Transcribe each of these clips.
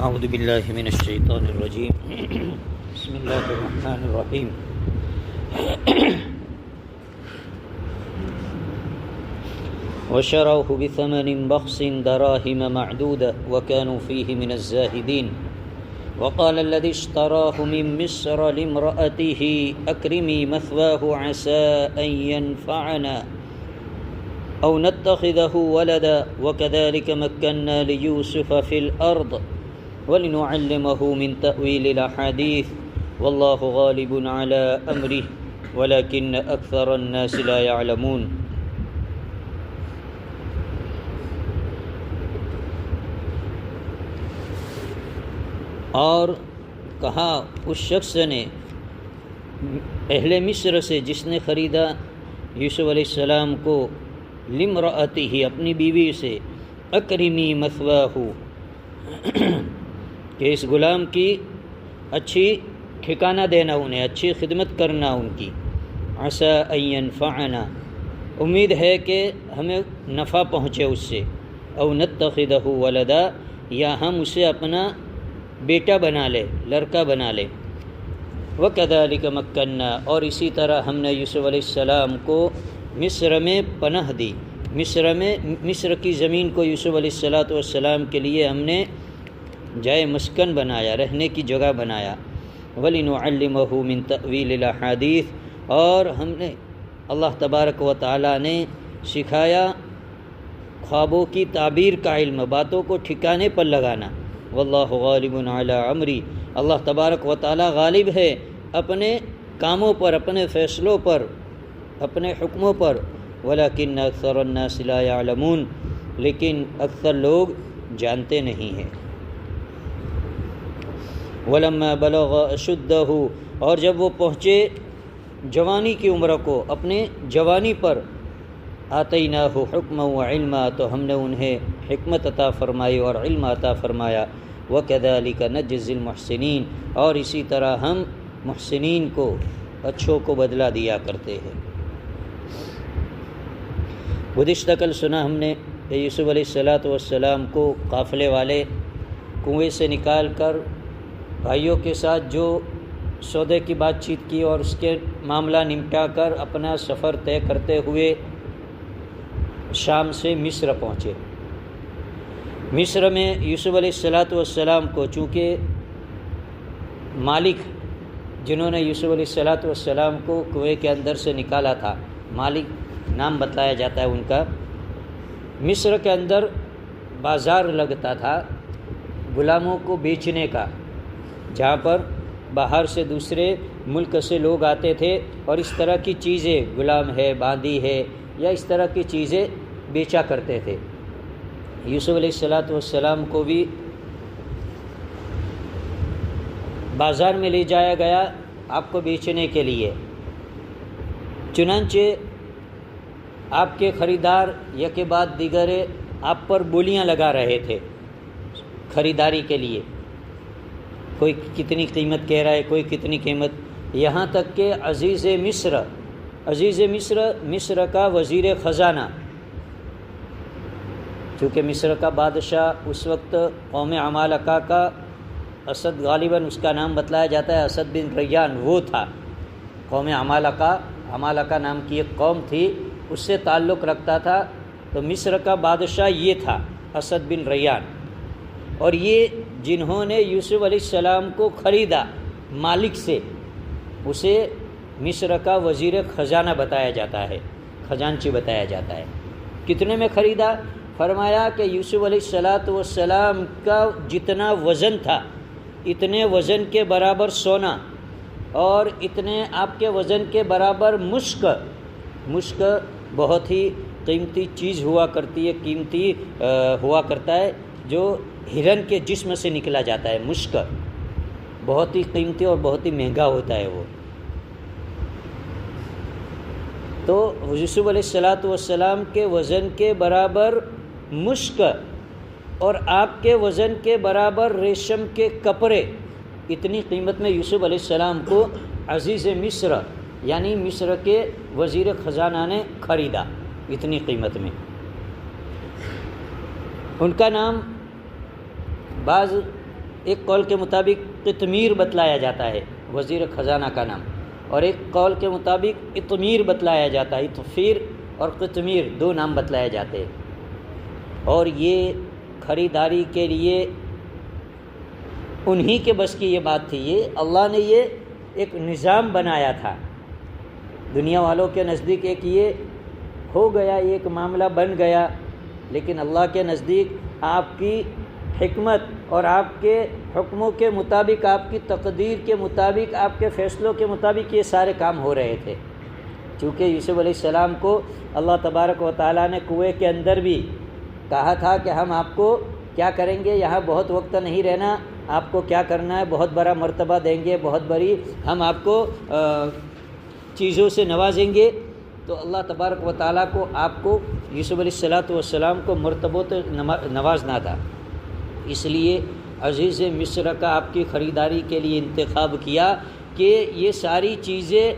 اعوذ باللہ من الشیطان الرجیم بسم اللہ الرحمن الرحیم وشروه بثمن بخس دراهم معدودة وكانوا فيه من الزاهدين وقال الذي اشتراه من مصر لامرأته أكرمي مثواه عسى أن ينفعنا أو نتخذه ولدا وكذلك مكنا ليوسف في الأرض ولنعلمه من تأويل الأحاديث والله غالب على أمره ولكن أكثر الناس لا يعلمون. اور کہا اس شخص نے اہل مصر سے جس نے خریدا یوسف علیہ السلام کو لامرأتہ اپنی بیوی سے اکرمی مثواہ کہ اس غلام کی اچھی ٹھکانہ دینا انہیں اچھی خدمت کرنا ان کی. عسى ان ينفعنا امید ہے کہ ہمیں نفع پہنچے اس سے. او نتخذہ ولدا یا ہم اسے اپنا بیٹا بنا لے لڑکا بنا لے. وَكَذَلِكَ مَكَّنَّا اور اسی طرح ہم نے یوسف علیہ السلام کو مصر میں پناہ دی. مصر کی زمین کو یوسف علیہ السلام کے لیے ہم نے جائے مسکن بنایا رہنے کی جگہ بنایا. وَلِنُعَلِّمَهُ مِن تَأْوِيلِ الْأَحَادِيثِ اور ہم نے اللہ تبارک و تعالیٰ نے سکھایا خوابوں کی تعبیر کا علم باتوں کو ٹھکانے پر لگانا. واللہ غالب علی امری اللہ تبارک و تعالی غالب ہے اپنے کاموں پر اپنے فیصلوں پر اپنے حکموں پر. ولکن اکثر الناس لا یعلمون لیکن اکثر لوگ جانتے نہیں ہیں. ولما بلغ اشدہ اور جب وہ پہنچے جوانی کی عمر کو اپنے جوانی پر. آتیناہ حکما و علما تو ہم نے انہیں حکمت عطا فرمائی اور علم عطا فرمایا. وَكَذَلِكَ نَجْزِي الْمُحْسِنِينَ اور اسی طرح ہم محسنین کو اچھوں کو بدلہ دیا کرتے ہیں. گزشتہ کل سنا ہم نے کہ یوسف علیہ السلام کو قافلے والے کنویں سے نکال کر بھائیوں کے ساتھ جو سودے کی بات چیت کی اور اس کے معاملہ نمٹا کر اپنا سفر طے کرتے ہوئے شام سے مصر پہنچے. مصر میں یوسف علیہ السلام کو چونکہ مالک جنہوں نے یوسف علیہ السلام کو کنویں کے اندر سے نکالا تھا مالک نام بتلایا جاتا ہے ان کا. مصر کے اندر بازار لگتا تھا غلاموں کو بیچنے کا جہاں پر باہر سے دوسرے ملک سے لوگ آتے تھے اور اس طرح کی چیزیں غلام ہے باندی ہے یا اس طرح کی چیزیں بیچا کرتے تھے. یوسف علیہ السلام کو بھی بازار میں لے جایا گیا آپ کو بیچنے کے لیے. چنانچہ آپ کے خریدار یا کے بعد دیگر آپ پر بولیاں لگا رہے تھے خریداری کے لیے. کوئی کتنی قیمت کہہ رہا ہے کوئی کتنی قیمت. یہاں تک کہ عزیز مصر کا وزیر خزانہ چونکہ مصر کا بادشاہ اس وقت قوم عمالقہ کا اسد غالباً اس کا نام بتلایا جاتا ہے اسد بن ریان وہ تھا. قوم عمالقہ نام کی ایک قوم تھی اس سے تعلق رکھتا تھا. تو مصر کا بادشاہ یہ تھا اسد بن ریان. اور یہ جنہوں نے یوسف علیہ السلام کو خریدا مالک سے اسے مصر کا وزیر خزانہ بتایا جاتا ہے خزانچی بتایا جاتا ہے. کتنے میں خریدا؟ فرمایا کہ یوسف علیہ السلام کا جتنا وزن تھا اتنے وزن کے برابر سونا اور اتنے آپ کے وزن کے برابر مشک بہت ہی قیمتی چیز ہوا کرتی ہے قیمتی ہوا کرتا ہے جو ہرن کے جسم سے نکلا جاتا ہے. مشک بہت ہی قیمتی اور بہت ہی مہنگا ہوتا ہے وہ. تو یوسف علیہ السلام کے وزن کے برابر مشک اور آپ کے وزن کے برابر ریشم کے کپڑے اتنی قیمت میں یوسف علیہ السلام کو عزیز مصر یعنی مصر کے وزیر خزانہ نے خریدا اتنی قیمت میں. ان کا نام بعض ایک قول کے مطابق قطمیر بتلایا جاتا ہے وزیر خزانہ کا نام، اور ایک قول کے مطابق اطمیر بتلایا جاتا ہے، اطفیر اور قطمیر دو نام بتلائے جاتے ہیں۔ اور یہ خریداری کے لیے انہی کے بس کی یہ بات تھی، یہ اللہ نے یہ ایک نظام بنایا تھا، دنیا والوں کے نزدیک ایک یہ ہو گیا، یہ ایک معاملہ بن گیا، لیکن اللہ کے نزدیک آپ کی حکمت اور آپ کے حکموں کے مطابق، آپ کی تقدیر کے مطابق، آپ کے فیصلوں کے مطابق یہ سارے کام ہو رہے تھے۔ چونکہ یوسف علیہ السلام کو اللہ تبارک و تعالیٰ نے کنویں کے اندر بھی کہا تھا کہ ہم آپ کو کیا کریں گے، یہاں بہت وقت نہیں رہنا، آپ کو کیا کرنا ہے، بہت بڑا مرتبہ دیں گے، بہت بڑی ہم آپ کو چیزوں سے نوازیں گے۔ تو اللہ تبارک و تعالیٰ کو آپ کو یوسف علیہ السلام کو مرتبوں سے نوازنا تھا، اس لیے عزیز مصر کا آپ کی خریداری کے لیے انتخاب کیا کہ یہ ساری چیزیں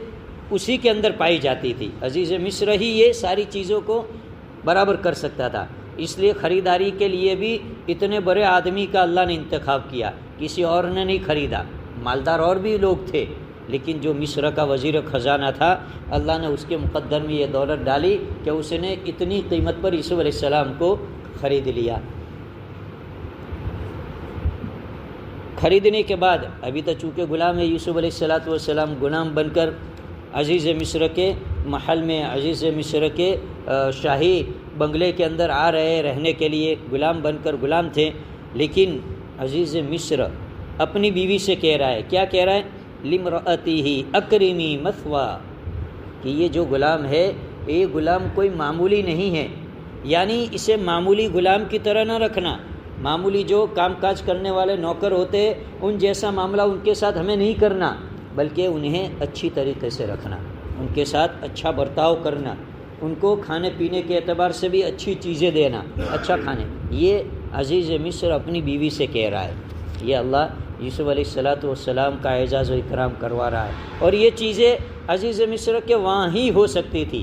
اسی کے اندر پائی جاتی تھی، عزیز مصر ہی یہ ساری چیزوں کو برابر کر سکتا تھا، اس لیے خریداری کے لیے بھی اتنے بڑے آدمی کا اللہ نے انتخاب کیا، کسی اور نے نہیں خریدا، مالدار اور بھی لوگ تھے، لیکن جو مصر کا وزیر خزانہ تھا اللہ نے اس کے مقدر میں یہ دولت ڈالی کہ اس نے اتنی قیمت پر یوسف علیہ السلام کو خرید لیا۔ خریدنے کے بعد ابھی تو چونکہ غلام ہے، یوسف علیہ السلام غلام بن کر عزیز مصر کے محل میں، عزیز مصر کے شاہی بنگلے کے اندر آ رہے رہنے کے لیے، غلام بن کر غلام تھے، لیکن عزیز مصر اپنی بیوی سے کہہ رہا ہے، کیا کہہ رہا ہے؟ لِمْرَأَتِهِ اکرمی مثوا، کہ یہ جو غلام ہے یہ غلام کوئی معمولی نہیں ہے، یعنی اسے معمولی غلام کی طرح نہ رکھنا، معمولی جو کام کاج کرنے والے نوکر ہوتے ان جیسا معاملہ ان کے ساتھ ہمیں نہیں کرنا، بلکہ انہیں اچھی طریقے سے رکھنا، ان کے ساتھ اچھا برتاؤ کرنا، ان کو کھانے پینے کے اعتبار سے بھی اچھی چیزیں دینا، اچھا کھانے۔ یہ عزیز مصر اپنی بیوی سے کہہ رہا ہے، یہ اللہ یوسف علیہ السلام کا اعزاز و اکرام کروا رہا ہے، اور یہ چیزیں عزیز مصر کے وہاں ہی ہو سکتی تھی،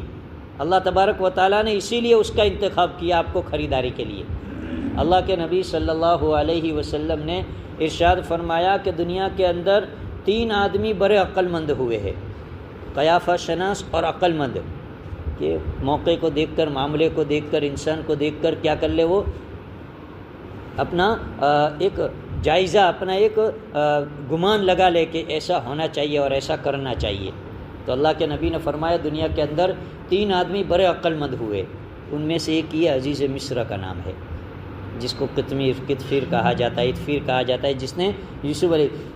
اللہ تبارک و تعالیٰ نے اسی لیے اس کا انتخاب کیا آپ کو خریداری کے لیے۔ اللہ کے نبی صلی اللہ علیہ وسلم نے ارشاد فرمایا کہ دنیا کے اندر 3 آدمی بڑے عقل مند ہوئے ہیں، قیافہ شناس اور عقل مند، کہ موقع کو دیکھ کر، معاملے کو دیکھ کر، انسان کو دیکھ کر کیا کر لے، وہ اپنا ایک جائزہ، اپنا ایک گمان لگا لے کہ ایسا ہونا چاہیے اور ایسا کرنا چاہیے۔ تو اللہ کے نبی نے فرمایا دنیا کے اندر 3 آدمی بڑے عقل مند ہوئے، ان میں سے ایک یہ عزیز مصر کا نام ہے، جس کو قطفیر کہا جاتا ہے، اطفیر کہا جاتا ہے، جس نے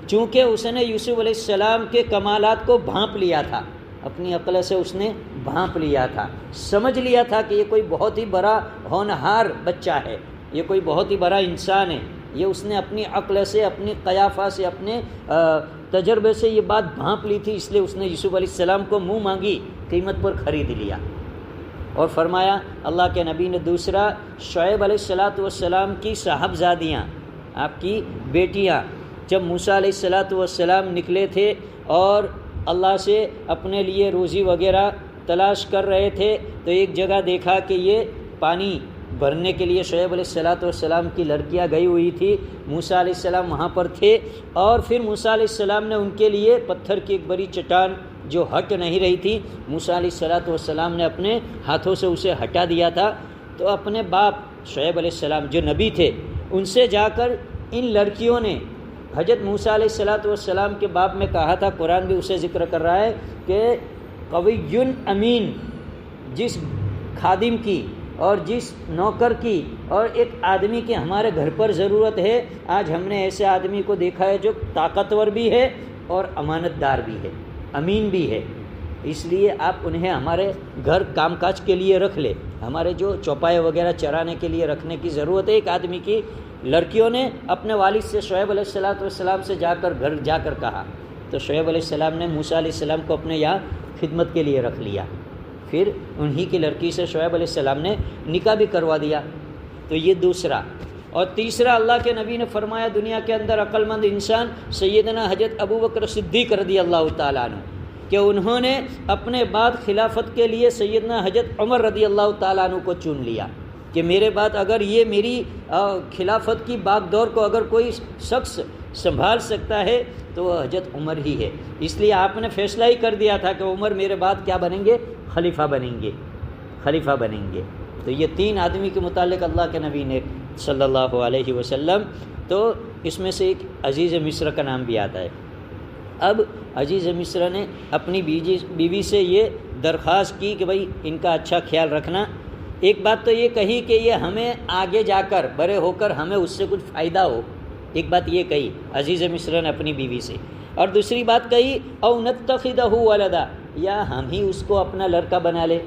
چونکہ اس نے یوسف علیہ السلام کے کمالات کو بھانپ لیا تھا، اپنی عقل سے اس نے بھانپ لیا تھا، سمجھ لیا تھا کہ یہ کوئی بہت ہی بڑا ہونہار بچہ ہے، یہ کوئی بہت ہی بڑا انسان ہے، یہ اس نے اپنی عقل سے، اپنی قیافہ سے، اپنے تجربے سے یہ بات بھانپ لی تھی، اس لیے اس نے یوسف علیہ السلام کو منہ مانگی قیمت پر خرید لیا۔ اور فرمایا اللہ کے نبی نے دوسرا، شعیب علیہ السلام کی صاحبزادیاں، آپ کی بیٹیاں، جب موسیٰ علیہ السلام نکلے تھے اور اللہ سے اپنے لیے روزی وغیرہ تلاش کر رہے تھے، تو ایک جگہ دیکھا کہ یہ پانی بھرنے کے لیے شعیب علیہ السلام کی لڑکیاں گئی ہوئی تھی، موسیٰ علیہ السلام وہاں پر تھے، اور پھر موسیٰ علیہ السلام نے ان کے لیے پتھر کی ایک بڑی چٹان جو ہٹ نہیں رہی تھی، موسیٰ علیہ السلام نے اپنے ہاتھوں سے اسے ہٹا دیا تھا، تو اپنے باپ شعیب علیہ السلام جو نبی تھے ان سے جا کر ان لڑکیوں نے حضرت موسیٰ علیہ السلام کے باب میں کہا تھا، قرآن بھی اسے ذکر کر رہا ہے کہ قوی امین، جس خادم کی اور جس نوکر کی اور ایک آدمی کی ہمارے گھر پر ضرورت ہے، آج ہم نے ایسے آدمی کو دیکھا ہے جو طاقتور بھی ہے اور امانت دار بھی ہے، امین بھی ہے، اس لیے آپ انہیں ہمارے گھر کام کاج کے لیے رکھ لے، ہمارے جو چوپائے وغیرہ چرانے کے لیے رکھنے کی ضرورت ہے ایک آدمی کی۔ لڑکیوں نے اپنے والد سے شعیب علیہ السلام سے جا کر گھر جا کر کہا، تو شعیب علیہ السلام نے موسیٰ علیہ السلام کو اپنے یہاں خدمت کے لیے رکھ لیا، پھر انہی کی لڑکی سے شعیب علیہ السلام نے نکاح بھی کروا دیا۔ تو یہ دوسرا۔ اور تیسرا، اللہ کے نبی نے فرمایا دنیا کے اندر عقل مند انسان سیدنا حضرت ابوبکر صدیق رضی اللہ تعالیٰ عنہ، کہ انہوں نے اپنے بعد خلافت کے لیے سیدنا حضرت عمر رضی اللہ تعالیٰ عنہ کو چن لیا، کہ میرے بعد اگر یہ میری خلافت کی باغ دور کو اگر کوئی شخص سنبھال سکتا ہے تو وہ حضرت عمر ہی ہے۔ اس لیے آپ نے فیصلہ ہی کر دیا تھا کہ عمر میرے بعد کیا بنیں گے؟ خلیفہ بنیں گے، خلیفہ بنیں گے۔ تو یہ تین آدمی کے متعلق اللہ کے نبی نے صلی اللہ علیہ وسلم، تو اس میں سے ایک عزیز مصر کا نام بھی آتا ہے۔ اب عزیز مصر نے اپنی بیوی سے یہ درخواست کی کہ بھائی ان کا اچھا خیال رکھنا۔ ایک بات تو یہ کہی کہ یہ ہمیں آگے جا کر بڑے ہو کر ہمیں اس سے کچھ فائدہ ہو، ایک بات یہ کہی عزیز مصر نے اپنی بیوی سے، اور دوسری بات کہی او نتخذہ ولدا، یا ہم ہی اس کو اپنا لڑکا بنا لے،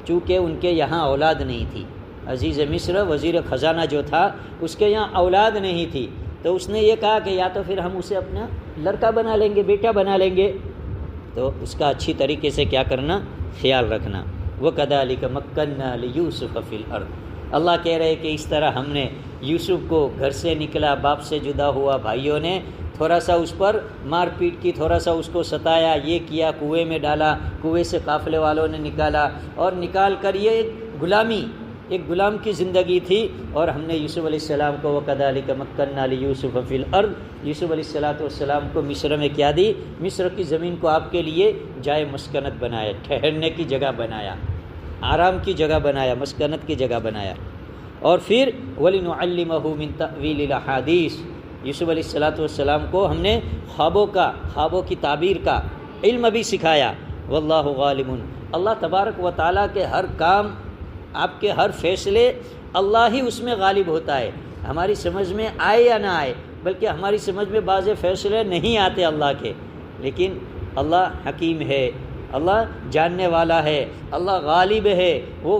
چونکہ ان کے یہاں اولاد نہیں تھی۔ عزیز مصر وزیر خزانہ جو تھا اس کے یہاں اولاد نہیں تھی، تو اس نے یہ کہا کہ یا تو پھر ہم اسے اپنا لڑکا بنا لیں گے، بیٹا بنا لیں گے، تو اس کا اچھی طریقے سے کیا کرنا؟ خیال رکھنا۔ وَكَذَلِكَ مَكَّنَّا لِيُوسُفَ فِي الْأَرْضِ، اللہ کہہ رہے کہ اس طرح ہم نے یوسف کو گھر سے نکلا، باپ سے جدا ہوا، بھائیوں نے تھوڑا سا اس پر مار پیٹ کی، تھوڑا سا اس کو ستایا، یہ کیا، کنویں میں ڈالا، کنویں سے قافلے والوں نے نکالا، اور نکال کر یہ ایک غلام کی زندگی تھی، اور ہم نے یوسف علیہ السلام کو وَكَذَلِكَ مَكَّنَّا لِيُوسُفَ فِي الْأَرْضِ، یوسف علیہ السلام کو مصر میں کیا دی؟ مصر کی زمین کو آپ کے لیے جائے مسکنت بنایا، ٹھہرنے کی جگہ بنایا، آرام کی جگہ بنایا، مسکنت کی جگہ بنایا۔ اور پھر وَلِنُعَلِّمَهُ مِن تَأْوِيلِ الْأَحَادِيثِ، یوسف علیہ السلام کو ہم نے خوابوں کی تعبیر کا علم بھی سکھایا۔ واللہ غالب، اللہ تبارک و تعالیٰ کے ہر کام، آپ کے ہر فیصلے اللہ ہی اس میں غالب ہوتا ہے، ہماری سمجھ میں آئے یا نہ آئے، بلکہ ہماری سمجھ میں بعض فیصلے نہیں آتے اللہ کے، لیکن اللہ حکیم ہے، اللہ جاننے والا ہے، اللہ غالب ہے، وہ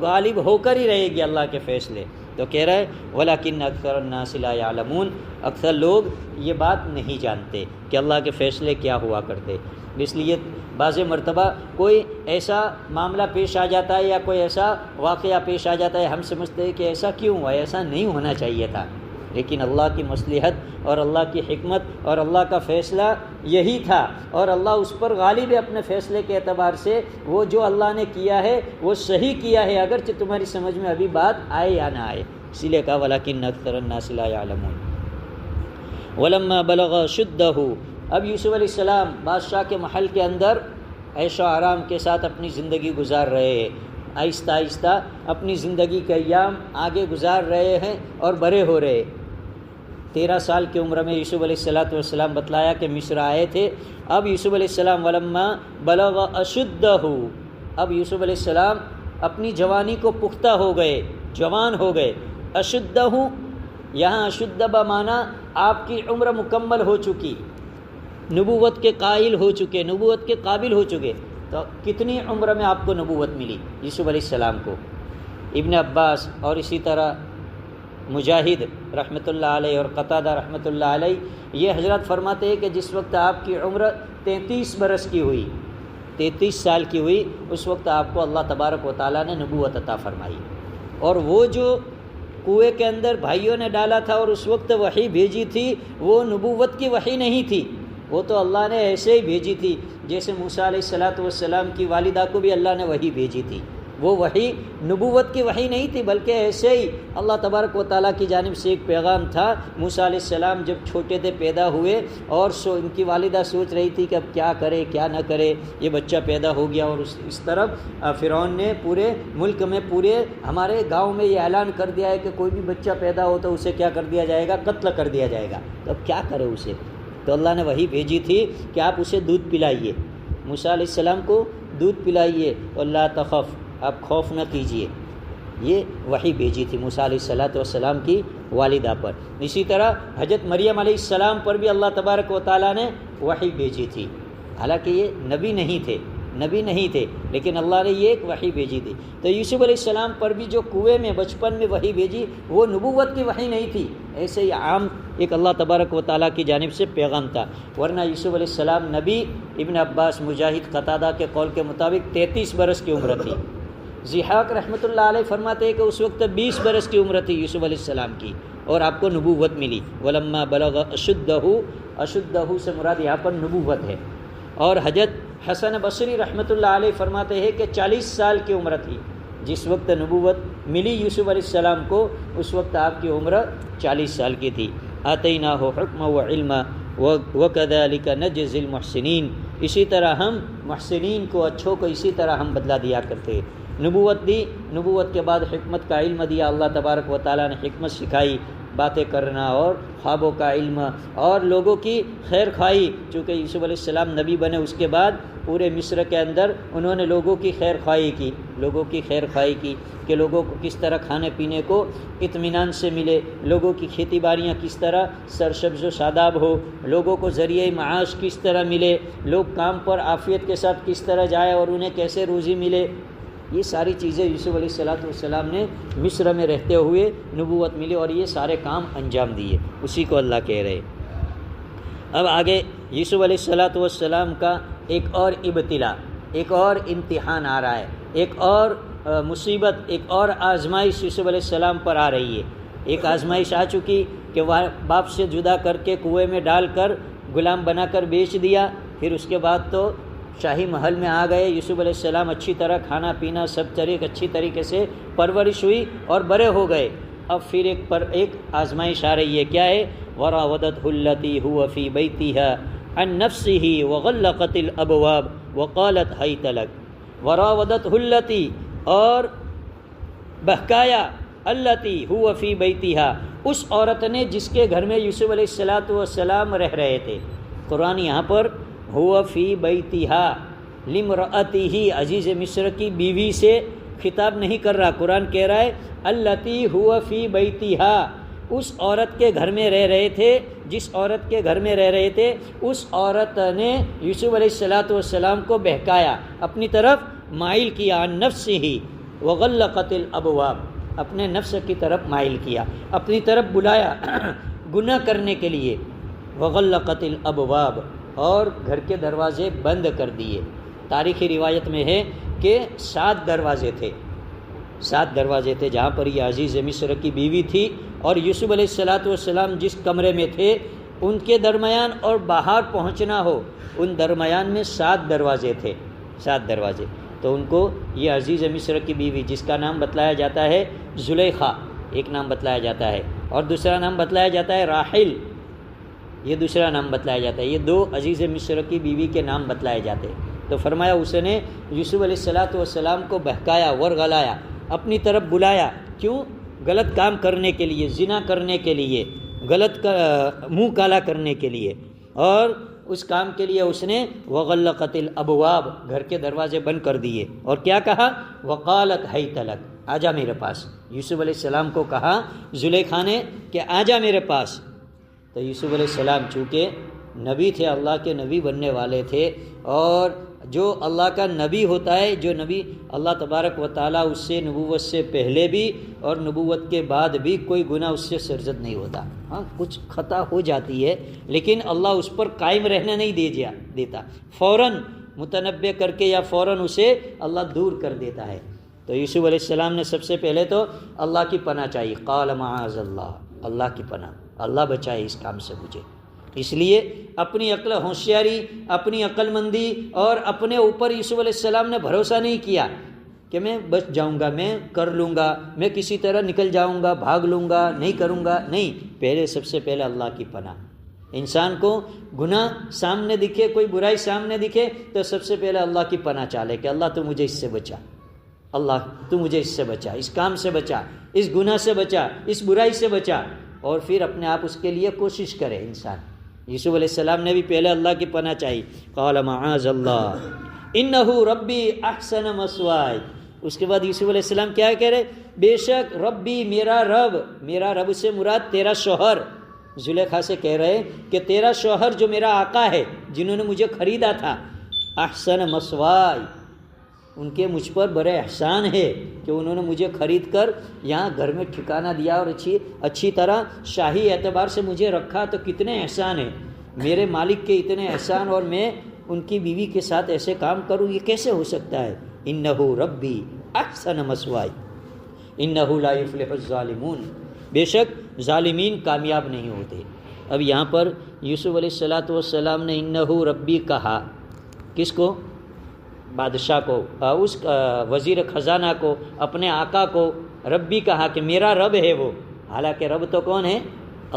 غالب ہو کر ہی رہے گی اللہ کے فیصلے۔ تو کہہ رہے وَلَكِنَّ أَكْثَرَ النَّاسِ لَا يَعْلَمُونَ، اکثر لوگ یہ بات نہیں جانتے کہ اللہ کے فیصلے کیا ہوا کرتے، اس لیے بعض مرتبہ کوئی ایسا معاملہ پیش آ جاتا ہے یا کوئی ایسا واقعہ پیش آ جاتا ہے، ہم سمجھتے ہیں کہ ایسا کیوں ہوا، ایسا نہیں ہونا چاہیے تھا، لیکن اللہ کی مصلحت اور اللہ کی حکمت اور اللہ کا فیصلہ یہی تھا، اور اللہ اس پر غالب ہے اپنے فیصلے کے اعتبار سے، وہ جو اللہ نے کیا ہے وہ صحیح کیا ہے، اگرچہ تمہاری سمجھ میں ابھی بات آئے یا نہ آئے، اسی لیے کہا وَلَكِنَّ أَكْثَرَ النَّاسِ لَا يَعْلَمُونَ۔ وَلَمَّا بَلَغَ أَشُدَّهُ، اب یوسف علیہ السلام بادشاہ کے محل کے اندر عیش و آرام کے ساتھ اپنی زندگی گزار رہے ہیں، آہستہ آہستہ اپنی زندگی کے ایام آگے گزار رہے ہیں اور بڑے ہو رہے۔ 13 سال کی عمر میں یوسف علیہ السلام بتلایا کہ مصر آئے تھے۔ اب یوسف علیہ السلام ولما بلغ اشدہ، اب یوسف علیہ السلام اپنی جوانی کو پختہ ہو گئے، جوان ہو گئے۔ اشدہ یہاں اشدہ بمعنی آپ کی عمر مکمل ہو چکی، نبوت کے قائل ہو چکے، نبوت کے قابل ہو چکے۔ تو کتنی عمر میں آپ کو نبوت ملی یوسف علیہ السلام کو؟ ابن عباس اور اسی طرح مجاہد رحمۃ اللہ علیہ اور قتادہ رحمۃ اللہ علیہ یہ حضرات فرماتے ہیں کہ جس وقت آپ کی عمر 33 برس کی ہوئی، 33 سال کی ہوئی، اس وقت آپ کو اللہ تبارک و تعالیٰ نے نبوت عطا فرمائی۔ اور وہ جو کنویں کے اندر بھائیوں نے ڈالا تھا اور اس وقت وحی بھیجی تھی، وہ نبوت کی وحی نہیں تھی، وہ تو اللہ نے ایسے ہی بھیجی تھی جیسے موسیٰ علیہ السلام کی والدہ کو بھی اللہ نے وحی بھیجی تھی۔ وہ وحی نبوت کی وحی نہیں تھی، بلکہ ایسے ہی اللہ تبارک و تعالیٰ کی جانب سے ایک پیغام تھا۔ موسیٰ علیہ السلام جب چھوٹے تھے، پیدا ہوئے، اور ان کی والدہ سوچ رہی تھی کہ اب کیا کرے کیا نہ کرے، یہ بچہ پیدا ہو گیا، اور اس طرف فرعون نے پورے ملک میں، پورے ہمارے گاؤں میں یہ اعلان کر دیا ہے کہ کوئی بھی بچہ پیدا ہو تو اسے کیا کر دیا جائے گا؟ قتل کر دیا جائے گا۔ تو اب کیا کرے اسے؟ تو اللہ نے وحی بھیجی تھی کہ آپ اسے دودھ پلائیے، موسیٰ علیہ السلام کو دودھ پلائیے، اور لا تخف، آپ خوف نہ کیجیے۔ یہ وحی بھیجی تھی موسیٰ علیہ السلام کی والدہ پر۔ اسی طرح حضرت مریم علیہ السلام پر بھی اللہ تبارک و تعالیٰ نے وحی بھیجی تھی، حالانکہ یہ نبی نہیں تھے، لیکن اللہ نے یہ ایک وحی بھیجی تھی۔ تو یوسف علیہ السلام پر بھی جو کنویں میں بچپن میں وحی بھیجی، وہ نبوت کی وحی نہیں تھی، ایسے ہی عام ایک اللہ تبارک و تعالیٰ کی جانب سے پیغام تھا، ورنہ یوسف علیہ السلام نبی، ابن عباس، مجاہد، قتادہ کے قول کے مطابق 33 برس کی عمر تھی۔ ضحاک رحمۃ اللہ علیہ فرماتے ہیں کہ اس وقت 20 برس کی عمر تھی یوسف علیہ السلام کی، اور آپ کو نبوت ملی۔ ولما بلغ اشدہ، اشدہ سے مراد یہاں پر نبوت ہے۔ اور حضرت حسن بصری رحمۃ اللہ علیہ فرماتے ہیں کہ 40 سال کی عمر تھی جس وقت نبوت ملی یوسف علیہ السلام کو اس وقت آپ کی عمر 40 سال کی تھی۔ آتیناہ حکما و علما وکذالک نجزی المحسنین، اسی طرح ہم محسنین کو، اچھوں کو اسی طرح ہم بدلہ دیا کرتے۔ نبوت دی، نبوت کے بعد حکمت کا علم دیا، اللہ تبارک و تعالیٰ نے حکمت سکھائی، باتیں کرنا اور خوابوں کا علم اور لوگوں کی خیر خواہی۔ چونکہ یوسف علیہ السلام نبی بنے اس کے بعد پورے مصر کے اندر انہوں نے لوگوں کی خیر خواہی کی، لوگوں کی خیر خواہی کی کہ لوگوں کو کس طرح کھانے پینے کو اطمینان سے ملے، لوگوں کی کھیتی باڑیاں کس طرح سرسبز و شاداب ہو، لوگوں کو ذریعہ معاش کس طرح ملے، لوگ کام پر عافیت کے ساتھ کس طرح جائے اور انہیں کیسے روزی ملے۔ یہ ساری چیزیں یوسف علیہ السلام نے مصر میں رہتے ہوئے نبوت ملی اور یہ سارے کام انجام دیے، اسی کو اللہ کہہ رہے۔ اب آگے یوسف علیہ السلام کا ایک اور ابتلا، ایک اور امتحان آ رہا ہے، ایک اور مصیبت، ایک اور آزمائش یوسف علیہ السلام پر آ رہی ہے۔ ایک آزمائش آ چکی کہ باپ سے جدا کر کے کنویں میں ڈال کر غلام بنا کر بیچ دیا، پھر اس کے بعد تو شاہی محل میں آ گئے، یوسف علیہ السلام اچھی طرح کھانا پینا سب اچھی طریقے سے پرورش ہوئی اور بڑے ہو گئے۔ اب پھر ایک آزمائش آ رہی ہے، کیا ہے؟ وراودته التي هو في بيتها عن نفسه وغلقت الابواب وقالت هيت لك۔ وراودته التي، اور بہکایا، التي هو في بيتها، اس عورت نے جس کے گھر میں یوسف علیہ السلام رہ رہے تھے۔ قرآن یہاں پر ہوا فی بیتها لامرأته، عزیز مصر کی بیوی سے خطاب نہیں کر رہا، قرآن کہہ رہا ہے التی ہوا فی بیتها، اس عورت کے گھر میں رہ رہے تھے، جس عورت کے گھر میں رہ رہے تھے اس عورت نے یوسف علیہ السلام کو بہکایا، اپنی طرف مائل کیا، عن نفسه وغلقت الابواب، اپنے نفس کی طرف مائل کیا، اپنی طرف بلایا گناہ کرنے کے لیے۔ وغلقت الابواب، اور گھر کے دروازے بند کر دیے۔ تاریخی روایت میں ہے کہ 7 دروازے تھے، 7 دروازے تھے جہاں پر یہ عزیز مصر کی بیوی تھی اور یوسف علیہ السلام جس کمرے میں تھے ان کے درمیان اور باہر پہنچنا ہو ان درمیان میں 7 دروازے تھے، 7 دروازے۔ تو ان کو یہ عزیز مصر کی بیوی جس کا نام بتلایا جاتا ہے زلیخا، ایک نام بتلایا جاتا ہے، اور دوسرا نام بتلایا جاتا ہے راحل، یہ دوسرا نام بتلایا جاتا ہے، یہ 2 عزیز مصر کی بیوی کے نام بتلائے جاتے ہیں۔ تو فرمایا اس نے یوسف علیہ السلام کو بہکایا، ورغلایا، اپنی طرف بلایا، کیوں؟ غلط کام کرنے کے لیے، زنا کرنے کے لیے، غلط منہ کالا کرنے کے لیے، اور اس کام کے لیے اس نے وغلقت الابواب، گھر کے دروازے بند کر دیے، اور کیا کہا؟ وقالت حیت لک، آجا میرے پاس۔ یوسف علیہ السلام کو کہا زلیخا نے کہ آجا میرے پاس۔ تو یوسف علیہ السلام چونکہ نبی تھے، اللہ کے نبی بننے والے تھے، اور جو اللہ کا نبی ہوتا ہے، جو نبی اللہ تبارک و تعالیٰ اس سے نبوت سے پہلے بھی اور نبوت کے بعد بھی کوئی گناہ اس سے سرزد نہیں ہوتا۔ ہاں کچھ خطا ہو جاتی ہے لیکن اللہ اس پر قائم رہنے نہیں دیتا، فوراً متنبہ کر کے یا فوراً اسے اللہ دور کر دیتا ہے۔ تو یوسف علیہ السلام نے سب سے پہلے تو اللہ کی پناہ چاہیے، قال معاذ اللہ، اللہ کی پناہ، اللہ بچائے اس کام سے مجھے۔ اس لیے اپنی عقل ہوشیاری، اپنی عقل مندی اور اپنے اوپر یوسف علیہ السلام نے بھروسہ نہیں کیا کہ میں بچ جاؤں گا، میں کر لوں گا، میں کسی طرح نکل جاؤں گا، بھاگ لوں گا، نہیں کروں گا، نہیں، پہلے سب سے پہلے اللہ کی پناہ۔ انسان کو گناہ سامنے دکھے، کوئی برائی سامنے دکھے تو سب سے پہلے اللہ کی پناہ چاہے کہ اللہ تو مجھے اس سے بچا، اللہ تو مجھے اس سے بچا، اس کام سے بچا، اس گناہ سے بچا، اس برائی سے بچا، اور پھر اپنے آپ اس کے لیے کوشش کرے انسان۔ یوسف علیہ السلام نے بھی پہلے اللہ کی پناہ چاہی، قال معاذ اللہ انہ ربی احسن مثوائی۔ اس کے بعد یوسف علیہ السلام کیا کہہ رہے؟ بے شک ربی، میرا رب، میرا رب سے مراد تیرا شوہر، زلیخا سے کہہ رہے کہ تیرا شوہر جو میرا آقا ہے، جنہوں نے مجھے خریدا تھا، احسن مثوائی، ان کے مجھ پر بڑے احسان ہے کہ انہوں نے مجھے خرید کر یہاں گھر میں ٹھکانہ دیا اور اچھی طرح شاہی اعتبار سے مجھے رکھا، تو کتنے احسان ہیں میرے مالک کے، اتنے احسان، اور میں ان کی بیوی کے ساتھ ایسے کام کروں، یہ کیسے ہو سکتا ہے؟ انہ ربی احسن مثوائی انہ لا یفلح الظالمون، بے شک ظالمین کامیاب نہیں ہوتے۔ اب یہاں پر یوسف علیہ السلام نے انہ ربی کہا، کس کو؟ بادشاہ کو، اس وزیر خزانہ کو، اپنے آقا کو ربی کہا کہ میرا رب ہے وہ، حالانکہ رب تو کون ہے؟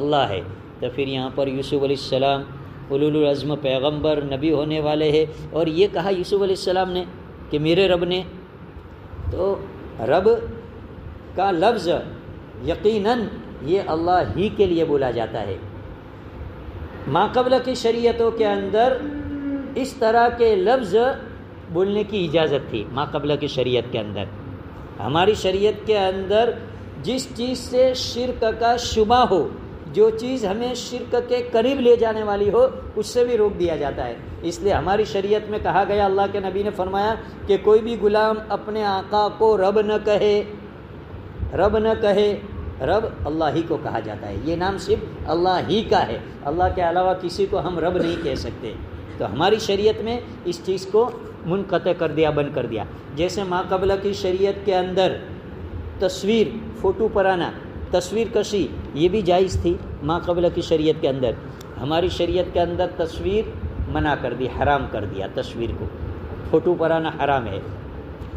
اللہ ہے۔ تو پھر یہاں پر یوسف علیہ السلام اولو العزم پیغمبر نبی ہونے والے ہیں، اور یہ کہا یوسف علیہ السلام نے کہ میرے رب نے، تو رب کا لفظ یقیناً یہ اللہ ہی کے لیے بولا جاتا ہے۔ ما قبل کی شریعتوں کے اندر اس طرح کے لفظ بولنے کی اجازت تھی، ما قبل کی شریعت کے اندر۔ ہماری شریعت کے اندر جس چیز سے شرک کا شبہ ہو، جو چیز ہمیں شرک کے قریب لے جانے والی ہو، اس سے بھی روک دیا جاتا ہے۔ اس لیے ہماری شریعت میں کہا گیا، اللہ کے نبی نے فرمایا کہ کوئی بھی غلام اپنے آقا کو رب نہ کہے، رب نہ کہے۔ رب اللہ ہی کو کہا جاتا ہے، یہ نام صرف اللہ ہی کا ہے، اللہ کے علاوہ کسی کو ہم رب نہیں کہہ سکتے۔ تو ہماری شریعت میں اس چیز کو منقطع کر دیا، بند کر دیا۔ جیسے ما قبل کی شریعت کے اندر تصویر، فوٹو پرانا، تصویر کشی، یہ بھی جائز تھی ما قبل کی شریعت کے اندر۔ ہماری شریعت کے اندر تصویر منع کر دی، حرام کر دیا تصویر کو، فوٹو پرانا حرام ہے۔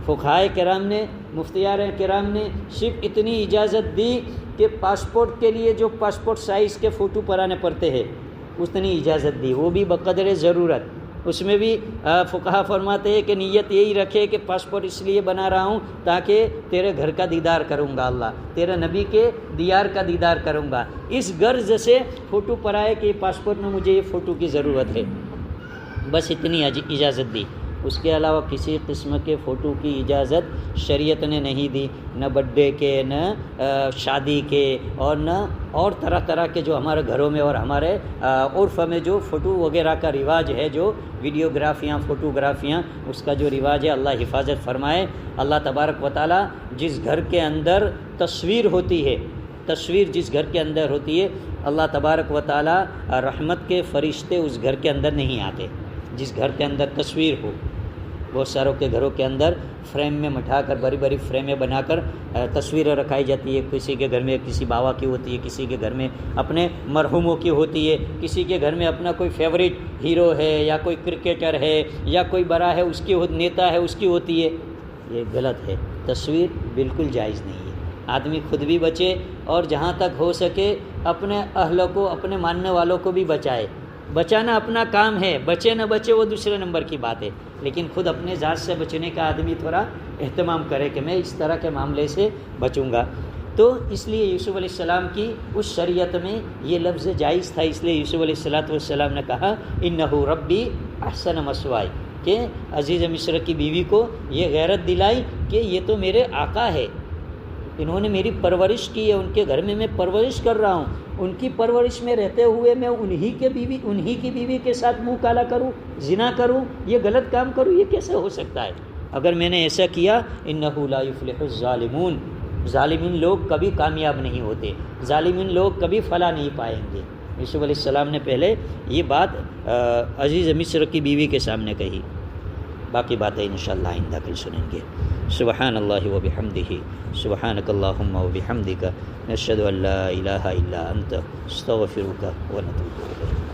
فقہائے کرام نے، مفتیان کرام نے صرف اتنی اجازت دی کہ پاسپورٹ کے لیے جو پاسپورٹ سائز کے فوٹو پرانے پڑتے ہیں اتنی اجازت دی، وہ بھی بقدر ضرورت۔ اس میں بھی فقہا فرماتے ہیں کہ نیت یہی رکھے کہ پاسپورٹ اس لیے بنا رہا ہوں تاکہ تیرے گھر کا دیدار کروں گا اللہ، تیرے نبی کے دیار کا دیدار کروں گا، اس غرض سے فوٹو پرائے کہ پاسپورٹ میں مجھے یہ فوٹو کی ضرورت ہے، بس اتنی اجازت دی۔ اس کے علاوہ کسی قسم کے فوٹو کی اجازت شریعت نے نہیں دی، نہ برتھ ڈے کے، نہ شادی کے، اور نہ اور طرح طرح کے جو ہمارے گھروں میں اور ہمارے عرف میں جو فوٹو وغیرہ کا رواج ہے، جو ویڈیوگرافیاں، فوٹوگرافیاں، اس کا جو رواج ہے، اللہ حفاظت فرمائے۔ اللہ تبارک و تعالیٰ جس گھر کے اندر تصویر ہوتی ہے، تصویر جس گھر کے اندر ہوتی ہے، اللہ تبارک و تعالیٰ رحمت کے فرشتے اس گھر کے اندر نہیں آتے۔ جس گھر کے اندر تصویر ہو، بہت ساروں کے گھروں کے اندر فریم میں مٹھا کر، بڑی بڑی فریمیں بنا کر تصویریں رکھائی جاتی ہے، کسی کے گھر میں کسی بابا کی ہوتی ہے، کسی کے گھر میں اپنے مرحوموں کی ہوتی ہے، کسی کے گھر میں اپنا کوئی فیوریٹ ہیرو ہے یا کوئی کرکٹر ہے یا کوئی بڑا ہے اس کی نیتا ہے اس کی ہوتی ہے۔ یہ غلط ہے، تصویر بالکل جائز نہیں ہے۔ آدمی خود بھی بچے اور جہاں تک ہو سکے اپنے اہل کو، اپنے ماننے والوں کو بھی بچائے۔ بچانا اپنا کام ہے، بچے نہ بچے وہ دوسرے نمبر کی بات ہے، لیکن خود اپنے ذات سے بچنے کا آدمی تھوڑا اہتمام کرے کہ میں اس طرح کے معاملے سے بچوں گا۔ تو اس لیے یوسف علیہ السلام کی اس شریعت میں یہ لفظ جائز تھا، اس لیے یوسف علیہ السلام نے کہا انہ ربی احسن مثوائی، کہ عزیز مصر کی بیوی کو یہ غیرت دلائی کہ یہ تو میرے آقا ہے، انہوں نے میری پرورش کی ہے، ان کے گھر میں پرورش کر رہا ہوں، ان کی پرورش میں رہتے ہوئے میں انہی کی بیوی کے ساتھ منہ کالا کروں، زنا کروں، یہ غلط کام کروں، یہ کیسے ہو سکتا ہے؟ اگر میں نے ایسا کیا، انہ لا یفلح الظالمون، ظالمین لوگ کبھی کامیاب نہیں ہوتے، ظالمین لوگ کبھی فلاح نہیں پائیں گے۔ یوسف علیہ السلام نے پہلے یہ بات عزیز مصر کی بیوی کے سامنے کہی، باقی باتیں انشاءاللہ آئندہ کل سنیں گے۔ سبحان اللہ و بحمدہ، سبحانک اللہم و بحمدک، نشہد ان لا الہ الا انت، استغفرک و نتوب الیک۔